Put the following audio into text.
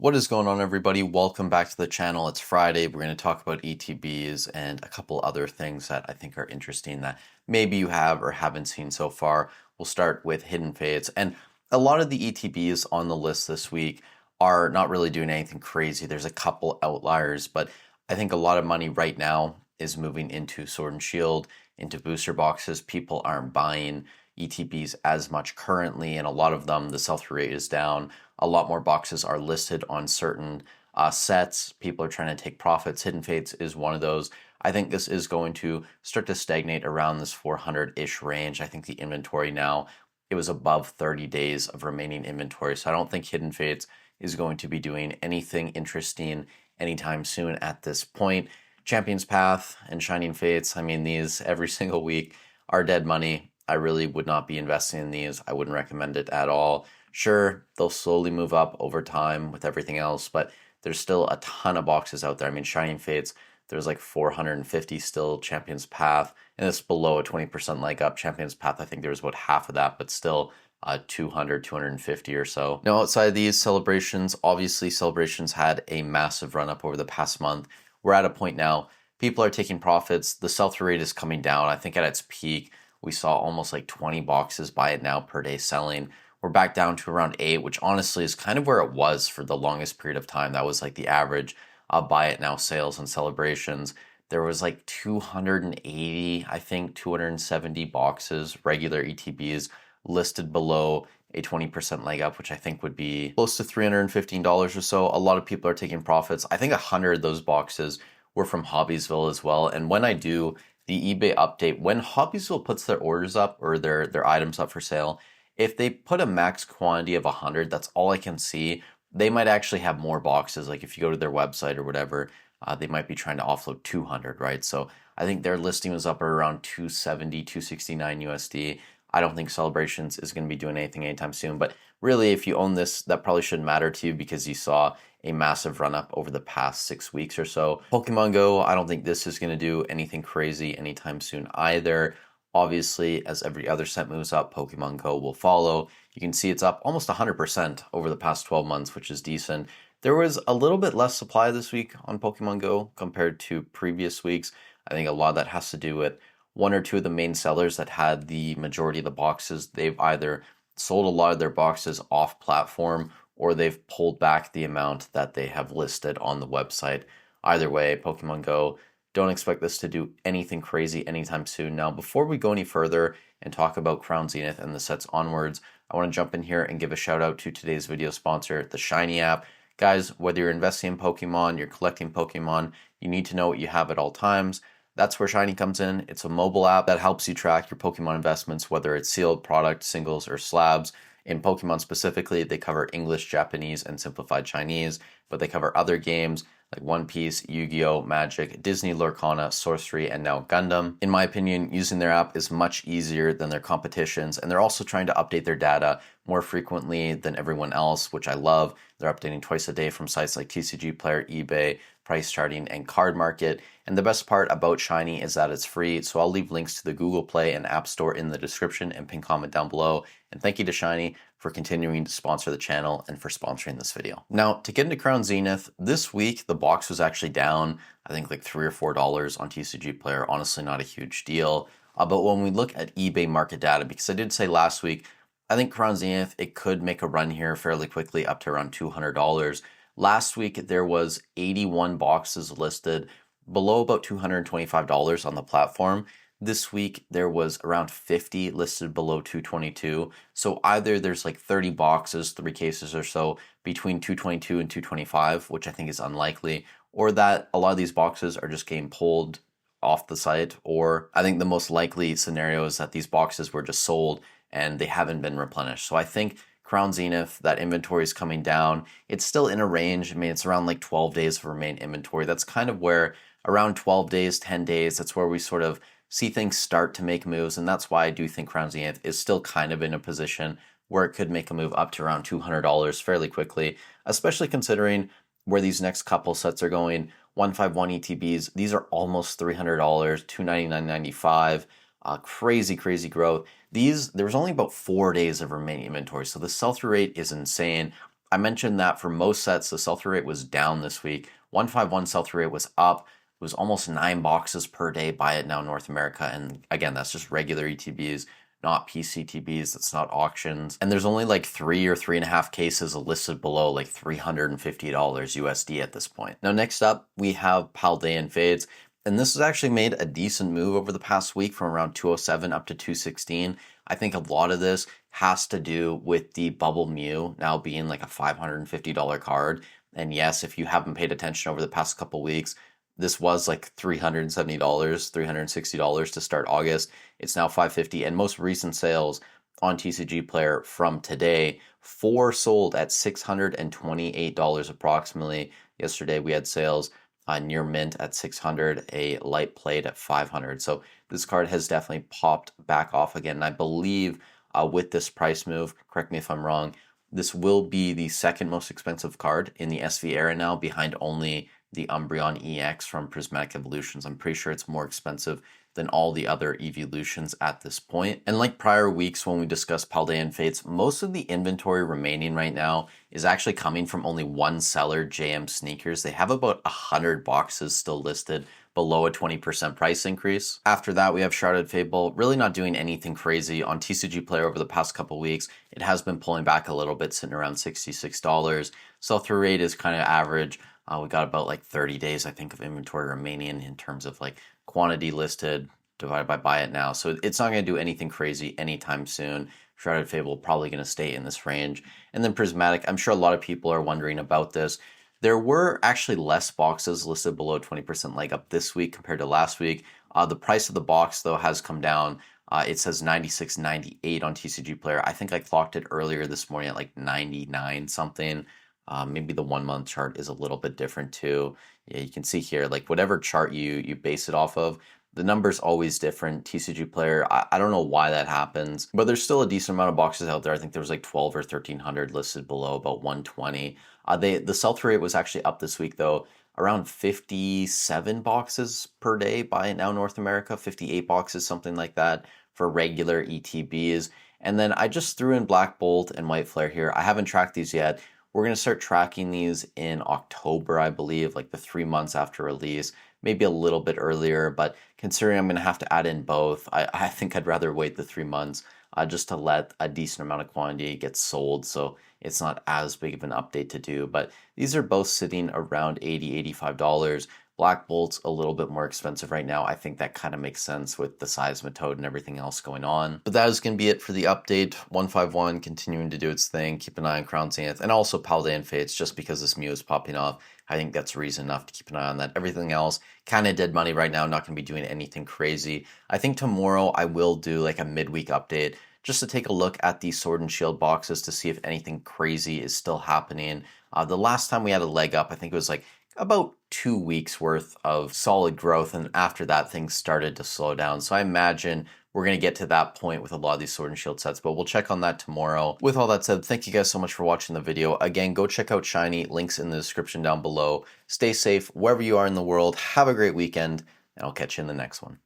What is going on, everybody? Welcome back to the channel. It's Friday. We're going to talk about ETBs and a couple other things that I think are interesting that maybe you have or haven't seen so far. We'll start with Hidden Fates. And a lot of the ETBs on the list this week are not really doing anything crazy. There's a couple outliers, but I think a lot of money right now is moving into Sword and Shield, into booster boxes. People aren't buying ETBs as much currently, and a lot of them, the sell-through rate is down. A lot more boxes are listed on certain sets. People are trying to take profits. Hidden Fates is one of those. I think this is going to start to stagnate around this 400-ish range. I think the inventory now, it was above 30 days of remaining inventory. So I don't think Hidden Fates is going to be doing anything interesting anytime soon at this point. Champion's Path and Shining Fates, I mean, these every single week are dead money. I really would not be investing in these. I wouldn't recommend it at all. Sure, they'll slowly move up over time with everything else, but there's still a ton of boxes out there. I mean, Shining Fates, there's like 450 still. Champion's Path, and it's below a 20% leg up. Champion's Path, I think there's about half of that, but still 200, 250 or so. Now, outside of these celebrations, obviously celebrations had a massive run up over the past month. We're at a point now, people are taking profits. The sell-through rate is coming down. I think at its peak, we saw almost like 20 boxes buy it now per day selling. We're back down to around 8, which honestly is kind of where it was for the longest period of time. That was like the average buy it now sales and celebrations. There was like 280, I think 270 boxes, regular ETBs listed below a 20% leg up, which I think would be close to $315 or so. A lot of people are taking profits. I think 100 of those boxes were from Hobbiesville as well. And when I do the eBay update, when Hobbiesville puts their orders up or their items up for sale, if they put a max quantity of 100, that's all I can see. They might actually have more boxes. Like if you go to their website or whatever, they might be trying to offload 200, right? So I think their listing was up at around 270, 269 USD. I don't think Celebrations is going to be doing anything anytime soon. But really, if you own this, that probably shouldn't matter to you because you saw a massive run up over the past 6 weeks or so. Pokemon Go, I don't think this is going to do anything crazy anytime soon either. Obviously, as every other set moves up, Pokemon Go will follow. You can see it's up almost 100% over the past 12 months, which is decent. There was a little bit less supply this week on Pokemon Go compared to previous weeks. I think a lot of that has to do with one or two of the main sellers that had the majority of the boxes. They've either sold a lot of their boxes off platform or they've pulled back the amount that they have listed on the website. Either way, Pokemon Go, don't expect this to do anything crazy anytime soon. Now, before we go any further and talk about Crown Zenith and the sets onwards, I want to jump in here and give a shout out to today's video sponsor, the Shiny app. Guys, whether you're investing in Pokemon, you're collecting Pokemon, you need to know what you have at all times. That's where Shiny comes in. It's a mobile app that helps you track your Pokemon investments, whether it's sealed product, singles, or slabs. In Pokemon specifically, they cover English, Japanese, and simplified Chinese, but they cover other games like One Piece, Yu-Gi-Oh!, Magic, Disney, Lorcana, Sorcery, and now Gundam. In my opinion, using their app is much easier than their competitions, and they're also trying to update their data more frequently than everyone else, which I love. They're updating twice a day from sites like TCG Player, eBay, Price Charting, and Card Market. And the best part about Shiny is that it's free, so I'll leave links to the Google Play and App Store in the description and pin comment down below. And thank you to Shiny for continuing to sponsor the channel and for sponsoring this video. Now, to get into Crown Zenith, this week the box was actually down, I think like $3 or $4 on TCG Player. Honestly, not a huge deal. But when we look at eBay market data, because I did say last week, I think Crown Zenith, it could make a run here fairly quickly up to around $200. Last week, there was 81 boxes listed below about $225 on the platform. This week, there was around 50 listed below 222. So either there's like 30 boxes, 3 cases or so between 222 and 225, which I think is unlikely, or that a lot of these boxes are just getting pulled off the site, or I think the most likely scenario is that these boxes were just sold and they haven't been replenished. So I think Crown Zenith, that inventory is coming down. It's still in a range. I mean, it's around like 12 days of remain inventory. That's kind of where around 12 days, 10 days, that's where we sort of see things start to make moves. And that's why I do think Crown Zenith is still kind of in a position where it could make a move up to around $200 fairly quickly, especially considering where these next couple sets are going. 151 ETBs, these are almost $300, $299.95. Crazy growth. There was only about 4 days of remaining inventory, so the sell-through rate is insane. I mentioned that for most sets, the sell-through rate was down this week. 151 sell-through rate was up. It was almost 9 boxes per day. Buy it now, North America. And again, that's just regular ETBs, not PCTBs. That's not auctions. And there's only like 3 or 3.5 cases listed below like $350 USD at this point. Now, next up, we have Paldean Fates. And this has actually made a decent move over the past week from around 207 up to 216. I think a lot of this has to do with the Bubble Mew now being like a $550 card. And yes, if you haven't paid attention over the past couple weeks, this was like $370, $360 to start August. It's now $550, and most recent sales on TCG Player from today, 4 sold at $628 approximately. Yesterday we had sales near mint at $600, a light plate at $500. So this card has definitely popped back off again. And I believe with this price move, correct me if I'm wrong, this will be the second most expensive card in the SV era now, behind only the Umbreon EX from Prismatic Evolutions. I'm pretty sure it's more expensive than all the other evolutions at this point. And like prior weeks when we discussed Paldean Fates, most of the inventory remaining right now is actually coming from only one seller, JM Sneakers. They have about 100 boxes still listed below a 20% price increase. After that, we have Shrouded Fable, really not doing anything crazy on TCG Player over the past couple weeks. It has been pulling back a little bit, sitting around $66. Sell-through rate is kind of average. We got about like 30 days, I think, of inventory remaining in terms of like quantity listed divided by buy it now. So it's not going to do anything crazy anytime soon. Shrouded Fable probably going to stay in this range. And then Prismatic, I'm sure a lot of people are wondering about this. There were actually less boxes listed below 20% leg up this week compared to last week. The price of the box, though, has come down. It says $96.98 on TCG Player. I think I clocked it earlier this morning at like 99 something. Maybe the 1 month chart is a little bit different too. Yeah, you can see here, like whatever chart you base it off of, the number's always different. TCG Player, I don't know why that happens, but there's still a decent amount of boxes out there. I think there was like 12 or 1300 listed below, about 120. The sell-through rate was actually up this week though, around 57 boxes per day buy it now North America, 58 boxes, something like that for regular ETBs. And then I just threw in Black Bolt and White Flare here. I haven't tracked these yet. We're going to start tracking these in October, I believe, like the 3 months after release, maybe a little bit earlier, but considering I'm going to have to add in both, I think I'd rather wait the 3 months just to let a decent amount of quantity get sold, so it's not as big of an update to do. But these are both sitting around $80, $85. Black Bolt's a little bit more expensive right now. I think that kind of makes sense with the Seismitoad and everything else going on. But that is going to be it for the update. 151 continuing to do its thing. Keep an eye on Crown Zenith and also Paldean Fates, just because this Mew is popping off. I think that's reason enough to keep an eye on that. Everything else, kind of dead money right now. Not going to be doing anything crazy. I think tomorrow I will do like a midweek update just to take a look at the Sword and Shield boxes to see if anything crazy is still happening. The last time we had a leg up, I think it was like about 2 weeks worth of solid growth, and after that things started to slow down. So I imagine we're going to get to that point with a lot of these Sword and Shield sets, but we'll check on that tomorrow. With all that said, thank you guys so much for watching the video. Again, go check out Shiny, links in the description down below. Stay safe wherever you are in the world. Have a great weekend, and I'll catch you in the next one.